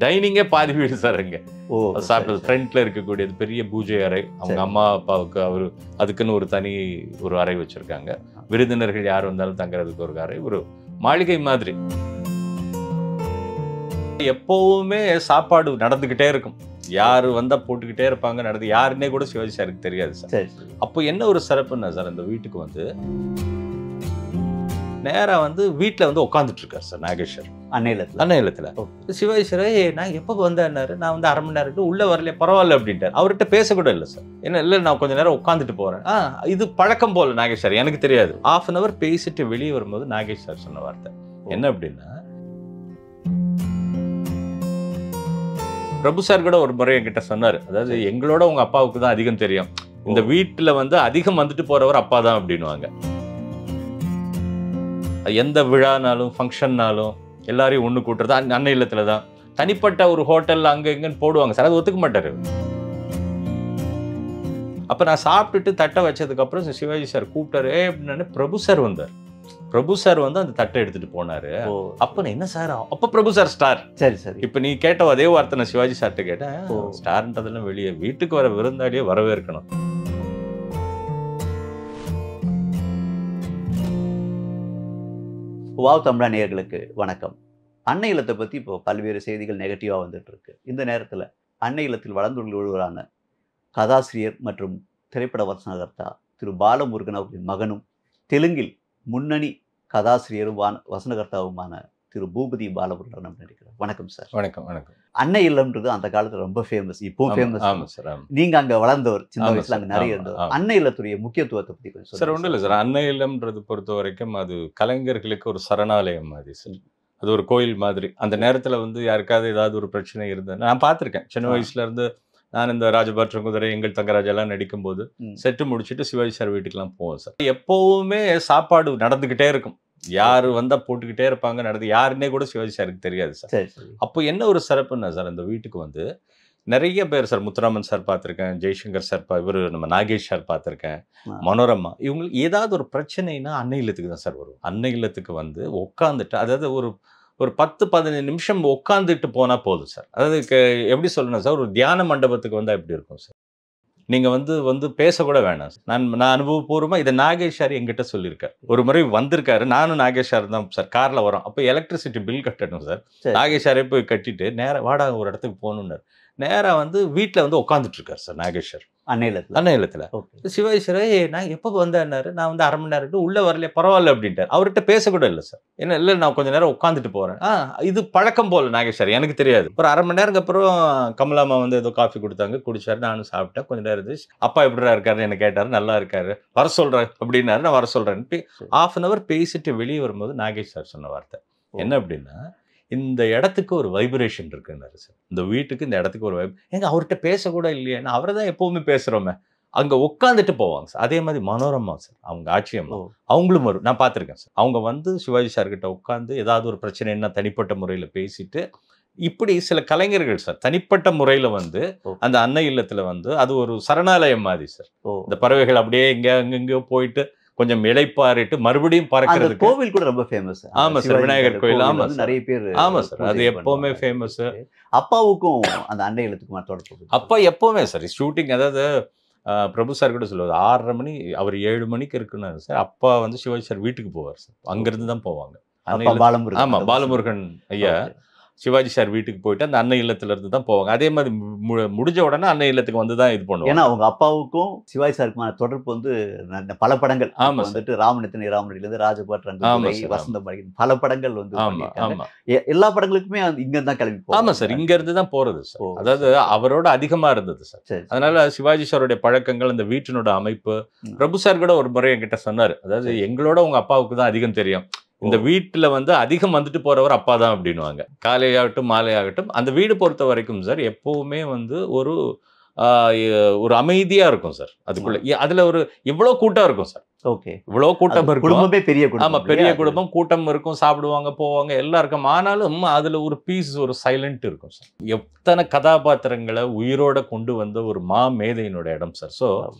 டைனிங்கே பாதி வீடு சார் அங்க. ஓ சாப்பிட்டது ஃப்ரண்ட்ல இருக்கக்கூடியது பெரிய பூஜை அறை. அவங்க அம்மா அப்பாவுக்கு அவர் அதுக்குன்னு ஒரு தனி ஒரு அறை வச்சிருக்காங்க. விருந்தினர்கள் யார் வந்தாலும் தங்குறதுக்கு ஒரு அறை, ஒரு மாளிகை மாதிரி. எப்பவுமே சாப்பாடு நடந்துகிட்டே இருக்கும். யாரு வந்தா போட்டுக்கிட்டே இருப்பாங்க. நடந்து யாருன்னே கூட சிவாஜி சாருக்கு தெரியாது சார். அப்போ என்ன ஒரு சிறப்புன்னா சார், அந்த வீட்டுக்கு வந்து நேரா வந்து வீட்டில் வந்து உட்காந்துட்டு இருக்காரு சார் நாகேஸ்வர். அன்னையிலத்தில் சிவாஜி சார் நான் எப்போ வந்தேன்னாரு. நான் வந்து அரை மணி நேரம் உள்ளே வரல, பரவாயில்ல அப்படின்ட்டார். அவர்கிட்ட பேசக்கூட இல்லை சார். என்ன இல்லை, நான் கொஞ்சம் நேரம் உட்காந்துட்டு போகிறேன். இது பழக்கம் போல் நாகேஸ்வர், எனக்கு தெரியாது. ½ அன் அவர் பேசிட்டு வெளியே வரும்போது நாகேஸ்வர் சொன்ன வார்த்தை என்ன அப்படின்னா, பிரபு சார் கூட ஒரு முறை என்கிட்ட சொன்னார். அதாவது எங்களோட உங்க அப்பாவுக்கு தான் அதிகம் தெரியும். இந்த வீட்டில் வந்து அதிகம் வந்துட்டு போறவர் அப்பா தான் அப்படின்னுவாங்க. எந்த விழானாலும் ஃபங்க்ஷன்னாலும் எல்லாரையும் ஒன்று கூட்டுறது அன்னை இல்லத்தில் தான். தனிப்பட்ட ஒரு ஹோட்டலில் அங்கே எங்கன்னு போடுவாங்க சார், அது ஒத்துக்க மாட்டார். அப்போ நான் சாப்பிட்டுட்டு தட்டை வச்சதுக்கப்புறம் சிவாஜி சார் கூப்பிட்டாரு அப்படின்னு. பிரபு சார் வந்தார். பிரபு சார் வந்து அந்த தட்டை எடுத்துட்டு போனாரு. அப்ப நான் என்ன சார், அப்ப பிரபு சார் ஸ்டார். சரி சரி. இப்ப நீ கேட்ட அதே வார்த்தை நான் சிவாஜி சார்ட்ட கேட்டேன். ஸ்டார்ன்றதெல்லாம் வெளியே, வீட்டுக்கு வர விருந்தாளியே வரவேற்கணும். வாவ் தமிழா நேயர்களுக்கு வணக்கம். அன்னை இல்லத்தை பற்றி இப்போ பல்வேறு செய்திகள் நெகட்டிவாக வந்துட்டு இருக்கு. இந்த நேரத்தில் அன்னை இல்லத்தில் வளர்ந்துள்ள ஒருவரான கதாசிரியர் மற்றும் திரைப்பட வசனகர்த்தா திரு பாலமுருகன் அவர்களின் மகனும் தெலுங்கில் முன்னணி கதாசிரியரும் வசனகர்த்தாவுமான திரு பூபதி பாலமுருகன் நடிக்கிறார். வணக்கம் சார். வணக்கம் வணக்கம். அன்னை இல்லம்ன்றது அந்த காலத்தில் ரொம்ப ஃபேமஸ், இப்போ ஃபேமஸ். நீங்க அங்க வளர்ந்தவர், சின்ன வயசுல அங்க நிறைய இருந்தவர். அன்னை இல்லத்துடைய முக்கியத்துவத்தை பத்தி கொஞ்சம் சார். ஒன்றும் இல்லை சார், அன்னை இல்லம்ன்றது பொறுத்த வரைக்கும் அது கலைஞர்களுக்கு ஒரு சரணாலயம் மாதிரி சார். அது ஒரு கோயில் மாதிரி. அந்த நேரத்தில் வந்து யாருக்காவது ஏதாவது ஒரு பிரச்சனை இருந்தது நான் பார்த்துருக்கேன். சின்ன வயசுல இருந்து நான் இந்த ராஜபாற்ற குதிரை, எங்கள் தங்கராஜ் எல்லாம் நடிக்கும்போது செட்டு முடிச்சுட்டு சிவாஜி சார் வீட்டுக்கெல்லாம் போவோம் சார். எப்பவுமே சாப்பாடு நடந்துகிட்டே இருக்கும். யாரு வந்தா போட்டுக்கிட்டே இருப்பாங்க. நடந்து யாருன்னே கூட சிவாஜி சாருக்கு தெரியாது சார். அப்போ என்ன ஒரு சிறப்புன்னா சார், அந்த வீட்டுக்கு வந்து நிறைய பேர் சார். முத்துராமன் சார் பார்த்துருக்கேன், ஜெய்சங்கர் சார், இவர் நம்ம நாகேஷ் சார் பார்த்துருக்கேன், மனோரமா. இவங்களுக்கு ஏதாவது ஒரு பிரச்சனைனா அன்னை இல்லத்துக்கு தான் சார் வரும். அன்னை இல்லத்துக்கு வந்து உட்காந்துட்டு, அதாவது ஒரு 10-15 நிமிஷம் உட்காந்துட்டு போனால் போதும் சார். அதாவது எப்படி சொல்லணும் சார், ஒரு தியான மண்டபத்துக்கு வந்தால் எப்படி இருக்கும் சார். நீங்கள் வந்து பேசக்கூட வேணாம் சார். நான் அனுபவபூர்வமாக இதை நாகேஷ் சார் எங்கிட்ட சொல்லியிருக்கார். ஒரு முறை வந்திருக்காரு, நானும் நாகேஷ் சார் தான் சார் காரில் வரோம். அப்போ எலக்ட்ரிசிட்டி பில் கட்டணும் சார். நாகேஷ் சாரே போய் கட்டிட்டு நேராக வாடா ஒரு இடத்துக்கு போகணுன்னார். நேராக வந்து வீட்டில் வந்து உட்காந்துட்டு இருக்கார் சார் நாகேஷ் சார். அன்னை இல்லத்தில் சிவாஜி சார் நான் எப்போ வந்தேன்னாரு. நான் வந்து அரை மணி நேரம் உள்ளே வரல, பரவாயில்ல அப்படின்ட்டார். அவர்கிட்ட பேசக்கூட இல்லை சார். என்ன இல்லை, நான் கொஞ்சம் நேரம் உட்காந்துட்டு போகிறேன். இது பழக்கம் போல் நாகேஷ் சார், எனக்கு தெரியாது. ஒரு அரை மணி நேரத்துக்கு அப்புறம் கமலாமா வந்து ஏதோ காஃபி கொடுத்தாங்க, குடிச்சாரு. நானும் சாப்பிட்டேன். கொஞ்சம் நேரம் இருந்துச்சு. அப்பா எப்படிடா இருக்காருன்னு என்ன கேட்டார். நல்லா இருக்காரு, வர சொல்கிறேன் அப்படின்னாரு. நான் வர சொல்கிறேன். ½ அன் அவர் பேசிட்டு வெளியே வரும்போது நாகேஷ் சார் சொன்ன வார்த்தை என்ன அப்படின்னா, இந்த இடத்துக்கு ஒரு வைப்ரேஷன் இருக்குன்னாரு சார். இந்த வீட்டுக்கு இந்த இடத்துக்கு ஒரு எங்க அவர்கிட்ட பேசக்கூட இல்லையே, நான் அவரை தான் எப்பவுமே பேசுகிறோமே. அங்கே உட்காந்துட்டு போவாங்க சார். அதே மாதிரி மனோரமா சார், அவங்க ஆட்சியம்மா, அவங்களும் வரும். நான் பார்த்துருக்கேன் சார். அவங்க வந்து சிவாஜி சார்கிட்ட உட்காந்து ஏதாவது ஒரு பிரச்சனைன்னா தனிப்பட்ட முறையில் பேசிட்டு, இப்படி சில கலைஞர்கள் சார் தனிப்பட்ட முறையில் வந்து அந்த அன்னை இல்லத்தில் வந்து அது ஒரு சரணாலயம் மாதிரி சார். இந்த பறவைகள் அப்படியே எங்கெங்கயோ போயிட்டு கொஞ்சம் இளைப்பாறிட்டு மறுபடியும் பறக்கிறது. கோவில் கூட ரொம்ப ஃபேமஸ். ஆமா சார், விநாயகர் கோயில். ஆமா நிறைய பேர். ஆமா சார், அது எப்பவுமே ஃபேமஸ். அப்பாவுக்கும் அந்த அன்னை இல்லத்துக்கும் தொடர்பு. அப்பா எப்பவுமே சார் ஷூட்டிங், அதாவது பிரபு சார் கூட சொல்லுவார் 6:30 மணி, அவர் 7 மணிக்கு இருக்குன்னாரு சார். அப்பா வந்து சிவாஜி சார் வீட்டுக்கு போவார் சார். அங்கிருந்து தான் போவாங்க. ஆமா, பாலமுருகன் ஐயா சிவாஜி சார் வீட்டுக்கு போயிட்டு அந்த அன்னை இல்லத்துல இருந்து தான் போவாங்க. அதே மாதிரி முடிஞ்ச உடனே அன்னை இல்லத்துக்கு வந்து தான் இது பண்ணுவாங்க. ஏன்னா அவங்க அப்பாவுக்கும் சிவாஜி சாருக்குமான தொடர்பு வந்து பல படங்கள் வந்துட்டு ராமனித்தனை ராமனிலிருந்து ராஜபாட், வசந்த மடிகன், பல படங்கள் வந்து எல்லா படங்களுக்குமே இங்க தான் கிளம்பி. ஆமா சார், இங்க இருந்து தான் போறது சார். அதாவது அவரோட அதிகமா இருந்தது சார். அதனால சிவாஜி சாருடைய பழக்கங்கள், இந்த வீட்டினோட அமைப்பு. பிரபு சார் கூட ஒரு முறை என்கிட்ட சொன்னாரு. அதாவது எங்களோட உங்க அப்பாவுக்கு தான் அதிகம் தெரியும். இந்த வீட்டில் வந்து அதிகம் வந்துட்டு போறவர் அப்பா தான் அப்படின்னுவாங்க. காலையாகட்டும் மாலையாகட்டும் அந்த வீடு பொறுத்த வரைக்கும் சார் எப்பவுமே வந்து ஒரு அமைதியா இருக்கும் சார். அதுக்குள்ள அதுல ஒரு இவ்வளவு கூட்டம் இருக்கும் சார். ஓகே. இவ்வளோ கூட்டம் இருக்கும். குடும்பமே பெரிய குடும்பம். ஆமா, பெரிய குடும்பம், கூட்டம் இருக்கும், சாப்பிடுவாங்க, போவாங்க, எல்லாம் இருக்கும். ஆனாலும் அதுல ஒரு பீஸ், ஒரு சைலண்ட் இருக்கும் சார். எத்தனை கதாபாத்திரங்களை உயிரோட கொண்டு வந்த ஒரு மேதையினோட இடம் சார். ஸோ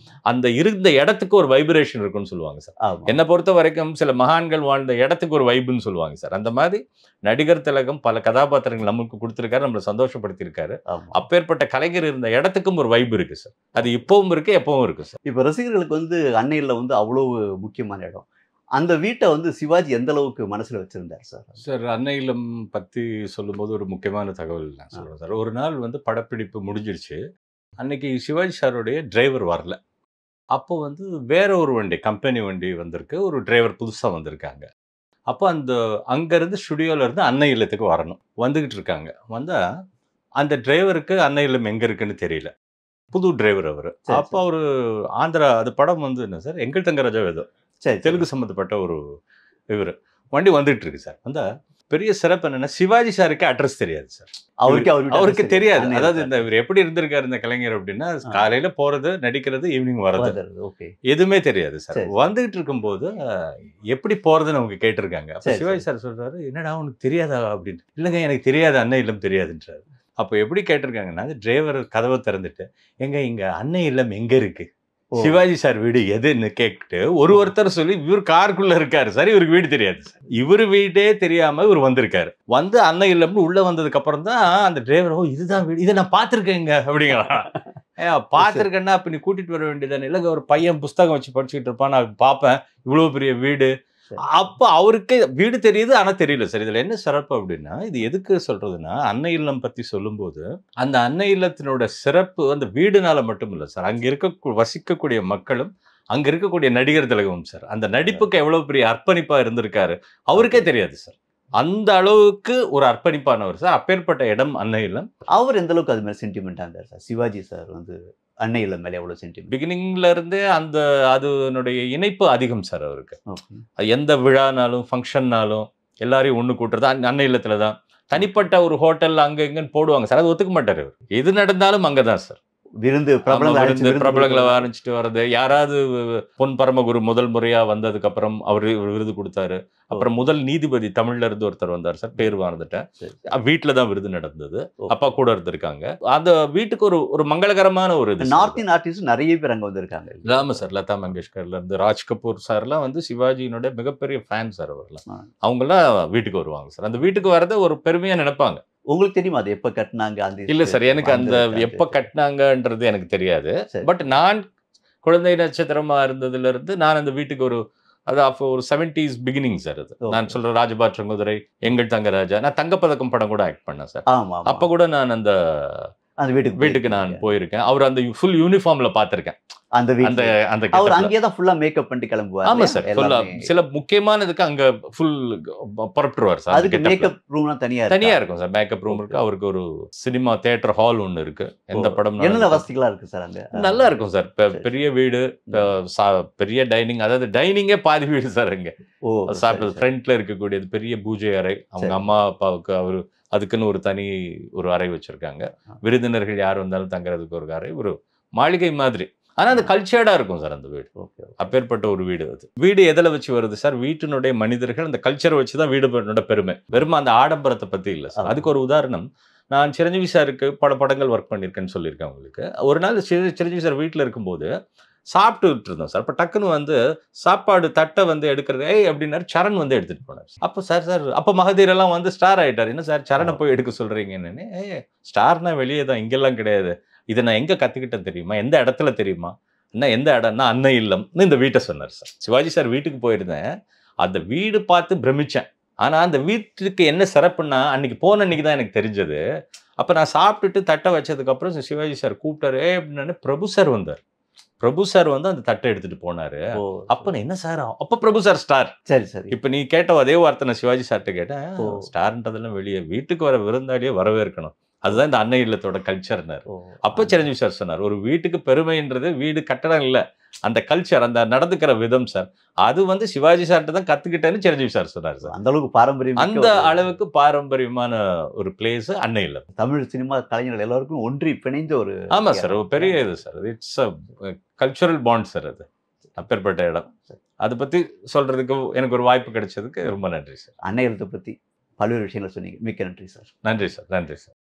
அந்த இருந்த இடத்துக்கு ஒரு வைப்ரேஷன் இருக்குன்னு சொல்லுவாங்க சார். என்னை பொறுத்த வரைக்கும் சில மகான்கள் வாழ்ந்த இடத்துக்கு ஒரு வைப்புன்னு சொல்லுவாங்க சார். அந்த மாதிரி நடிகர் திலகம் பல கதாபாத்திரங்கள் நமக்கு கொடுத்திருக்காரு, நம்மளை சந்தோஷப்படுத்தியிருக்காரு. அப்பேற்பட்ட கலைஞர் இருந்த இடத்துக்கும் ஒரு வைப் இருக்கு சார். அது இப்பவும் இருக்கு, எப்பவும் இருக்கு சார். இப்போ ரசிகர்களுக்கு வந்து அன்னையில வந்து அவ்வளவு முக்கியமான இடம். அந்த வீட்டை வந்து சிவாஜி எந்த அளவுக்கு மனசுல வச்சிருந்தார் சார்? சார், அன்னை இல்லம் பத்தி சொல்லும்போது ஒரு முக்கியமான தகவல் நான் சொல்றேன் சார். ஒரு நாள் வந்து படப்பிடிப்பு முடிஞ்சிருச்சு. அன்னைக்கு சிவாஜி சாருடைய டிரைவர் வரல. அப்போ வந்து வேற ஒரு வண்டி, கம்பெனி வண்டி வந்திருக்கு. ஒரு டிரைவர் புதுசா வந்திருக்காங்க. அப்போ அங்கேருந்து ஸ்டுடியோலேருந்து அன்னை இல்லத்துக்கு வரணும். வந்துக்கிட்டு இருக்காங்க. வந்தால் அந்த டிரைவருக்கு அன்னை இல்லம் எங்கே இருக்குன்னு தெரியல. புது டிரைவர் அவர். அப்போ அவர் ஆந்திரா, அது படம் வந்து என்ன சார், எங்கள் தங்கராஜா ஏதோ தெலுங்கு சம்மந்தப்பட்ட ஒரு இவர் வண்டி வந்துட்டு இருக்கு சார். வந்தால் பெரிய சிறப்பு என்னென்னா, சிவாஜி சாருக்கு அட்ரஸ் தெரியாது சார். அவருக்கு தெரியாது. அதாவது இவர் எப்படி இருந்திருக்காரு இந்த கலைஞர் அப்படின்னா, காலையில போறது, நடிக்கிறது, ஈவினிங் வர்றது, எதுவுமே தெரியாது சார். வந்துகிட்டு இருக்கும்போது எப்படி போறதுன்னு அவங்க கேட்டிருக்காங்க. அப்ப சிவாஜி சார் சொல்றாரு, என்னடா உனக்கு தெரியாதா அப்படின்னு. இல்லைங்க, எனக்கு தெரியாது, அன்னை இல்லம் தெரியாதுன்றாரு. அப்போ எப்படி கேட்டிருக்காங்கன்னா, டிரைவர் கதவை திறந்துட்டு, எங்க இங்க அன்னை இல்லம் எங்க இருக்கு, சிவாஜி சார் வீடு எதுன்னு கேட்டு ஒருத்தர் சொல்லி, இவர் காருக்குள்ள இருக்காரு சார், இவருக்கு வீடு தெரியாது சார். இவரு வீடே தெரியாம இவர் வந்திருக்காரு. வந்து அன்னை இல்லம்னு உள்ள வந்ததுக்கு அப்புறம் தான் அந்த டிரைவர், ஓ இதுதான் வீடு, இதை நான் பாத்திருக்கேங்க அப்படிங்கிறான். பாத்திருக்கேன்னா அப்ப நீ கூட்டிட்டு வர வேண்டியதானே. இல்லைங்க, ஒரு பையன் புஸ்தகம் வச்சு படிச்சுக்கிட்டு இருப்பான், நான் பார்ப்பேன், இவ்வளவு பெரிய வீடு. அப்ப அவருக்கு வீடு தெரியுது, ஆனா தெரியல சார். இதுல என்ன சிறப்பு அப்படின்னா, இது எதுக்கு சொல்றதுன்னா, அன்னை இல்லம் பத்தி சொல்லும்போது அந்த அன்னை இல்லத்தினோட சிறப்பு அந்த வீடுனால மட்டும் இல்லை சார். அங்க வசிக்கக்கூடிய மக்களும், அங்க இருக்கக்கூடிய நடிகர் திலகமும் சார். அந்த நடிப்புக்கு எவ்வளவு பெரிய அர்ப்பணிப்பா இருந்திருக்காரு அவருக்கே தெரியாது சார். அந்த அளவுக்கு ஒரு அர்ப்பணிப்பானவர் சார். அப்பேற்பட்ட இடம் அன்னை இல்லம். அவர் எந்த அளவுக்கு அது மாதிரி சென்டிமெண்டா இருந்தார் சார்? சிவாஜி சார் வந்து அன்னை இல்லம் மேலே எவ்வளவு சென்டிமெண்ட்? பிகினிங்ல இருந்தே அதனுடைய இணைப்பு அதிகம் சார் அவருக்கு. எந்த விழானாலும் ஃபங்க்ஷன்னாலும் எல்லாரையும் ஒண்ணு கூட்டுறது அன்னை இல்லத்துல தான். தனிப்பட்ட ஒரு ஹோட்டல் அங்க இங்கன்னு போடுவாங்க சார், அது ஒத்துக்க மாட்டாரு. எது நடந்தாலும் அங்கதான் சார். விருந்து பிரபலங்களை ஆரம்பிச்சுட்டு வர்றது. யாராவது பொன் பரமகுரு முதல் முறையா வந்ததுக்கு அப்புறம் அவரு விருது கொடுத்தாரு. அப்புறம் முதல் நீதிபதி தமிழ்ல இருந்து ஒருத்தர் வந்தார் சார், பேர் மறந்துட்டேன். வீட்டுலதான் விருது நடந்தது, அப்பா கூட இருந்திருக்காங்க. அந்த வீட்டுக்கு ஒரு மங்களகரமான ஒரு இது. நார்த் இந்தியன் ஆர்டிஸ்ட் நிறைய பேர் அங்க வந்திருக்காங்க. ஆமா சார், லதா மங்கேஷ்கர்ல இருந்து ராஜ் கபூர் சார்லாம் வந்து சிவாஜியினுடைய மிகப்பெரிய ஃபேன் சார். அவர்லாம் அவங்கெல்லாம் வீட்டுக்கு வருவாங்க சார். அந்த வீட்டுக்கு வரதை ஒரு பெருமையா நினைப்பாங்க. உங்களுக்கு தெரியுமா அது எப்ப கட்டினாங்க? அந்த இல்ல சார், எனக்கு அந்த எப்ப கட்டினாங்கன்றது எனக்கு தெரியாது. பட் நான் குழந்தை நட்சத்திரமா இருந்ததுல இருந்து நான் அந்த வீட்டுக்கு அது அப்போ ஒரு 70s பிகினிங் சார். அது நான் சொல்ற ராஜபாற்றங்குதிரை, எங்கள் தங்கராஜா, நான் தங்கப்பதக்கம் படம் கூட ஆக்ட் பண்ணேன் சார். அப்ப கூட நான் அந்த வீட்டுக்கு நான் போயிருக்கேன். அவர் அந்த ஃபுல் யூனிஃபார்ம்ல பாத்திருக்கேன். அவர் அங்கேயே தான் ஃபுல்லா மேக்கப் பண்ணிட்டு கிளம்புவார். ஆமா சார், சில முக்கியமானதுக்கு அங்க ஃபுல் புறப்பட்டுருவார் சார். அதுக்கு மேக்கப் ரூம்லாம் தனியா இருக்கும் சார். மேக்கப் ரூம் இருக்கு. அவருக்கு ஒரு சினிமா தியேட்டர் ஹால் ஒன்னு இருக்கு. எந்த படம் என்ன வசதிகளா இருக்கு சார் அங்க? நல்லா இருக்கும் சார். பெரிய வீடு, பெரிய டைனிங், அதாவது டைனிங்கே பாதி வீடு சார். அங்க ஃப்ரண்ட்ல இருக்கக்கூடியது பெரிய பூஜை அறை. அவங்க அம்மா அப்பாவுக்கு அதுக்குன்னு ஒரு தனி அறை வச்சிருக்காங்க. விருந்தினர்கள் யார் வந்தாலும் தங்குறதுக்கு ஒரு அறை, ஒரு மாளிகை மாதிரி. ஆனா அது கல்ச்சர்டா இருக்கும் சார் அந்த வீடு. அப்பேற்பட்ட ஒரு வீடு. அது வீடு எதில் வச்சு வருது சார்? வீட்டினுடைய மனிதர்கள் அந்த கல்ச்சரை வச்சுதான் வீடு பெருமை. வெறும் அந்த ஆடம்பரத்தை பத்தி இல்லை சார். அதுக்கு ஒரு உதாரணம், நான் சிரஞ்சீவி சாருக்கு பல படங்கள் ஒர்க் பண்ணியிருக்கேன்னு சொல்லியிருக்கேன் உங்களுக்கு. ஒரு நாள் சிரஞ்சீவி சார் வீட்டில் இருக்கும்போது சாப்பிட்டுட்டு இருந்தோம் சார். இப்போ டக்குன்னு வந்து சாப்பாடு தட்டை வந்து எடுக்கிறது, அப்படின்னாரு. சரண் வந்து எடுத்துட்டு போனார். அப்போ சார் அப்போ மகதீர் எல்லாம் வந்து ஸ்டார் ஆயிட்டார். என்ன சார் சரணை போய் எடுக்க சொல்றீங்கன்னு. ஸ்டார்னா வெளியே தான், இங்கெல்லாம் கிடையாது. இதை நான் எங்க கத்துக்கிட்டேன் தெரியுமா? எந்த இடத்துல தெரியுமா? என்ன எந்த இடம்னா அன்னை இல்லம்னு இந்த வீட்டை சொன்னார் சார். சிவாஜி சார் வீட்டுக்கு போயிருந்தேன். அந்த வீடு பார்த்து பிரமிச்சேன். ஆனா அந்த வீட்டுக்கு என்ன சிறப்புன்னா, அன்னைக்கு போன அன்னைக்கு தான் எனக்கு தெரிஞ்சது. அப்ப நான் சாப்பிட்டுட்டு தட்டை வச்சதுக்கு அப்புறம் சிவாஜி சார் கூப்பிட்டாரு அப்படின்னு. பிரபு சார் வந்தார். பிரபு சார் வந்து அந்த தட்டை எடுத்துட்டு போனாரு. அப்ப என்ன சார், அப்ப பிரபு சார் ஸ்டார். சரி சரி. இப்ப நீ கேட்ட அதே வார்த்தை நான் சிவாஜி சார்ட்ட கேட்டேன். ஸ்டார்ன்றதெல்லாம் வெளியே, வீட்டுக்கு வர விருந்தாளியே வரவேற்கணும். அதுதான் இந்த அன்னை இல்லத்தோட கல்ச்சர்னாரு. அப்ப சிரஞ்சீவி சார் சொன்னார், ஒரு வீட்டுக்கு பெருமைன்றது வீடு கட்டடம் இல்ல, அந்த கல்ச்சர், அந்த நடந்துக்கிற விதம் சார். அது வந்து சிவாஜி சார்ட்ட தான் கத்துக்கிட்டேன்னு சிரஞ்சீவி சார் சொன்னார் சார். அந்த அளவுக்கு பாரம்பரியம், அந்த அளவுக்கு பாரம்பரியமான ஒரு பிளேஸ் அன்னை இல்லம். தமிழ் சினிமா கலைஞர்கள் எல்லாருக்கும் ஒன்றி பிணைந்த ஒரு. ஆமா சார், ஒரு பெரிய இது sir. It's a cultural bond sir. அது அப்பேற்பட்ட இடம். அதை பற்றி சொல்கிறதுக்கு எனக்கு ஒரு வாய்ப்பு கிடைச்சதுக்கு ரொம்ப நன்றி சார். அன்னை எழுத்தை பற்றி பல்வேறு விஷயங்கள் சொன்னீங்க. மிக்க நன்றி சார். நன்றி சார். நன்றி சார்.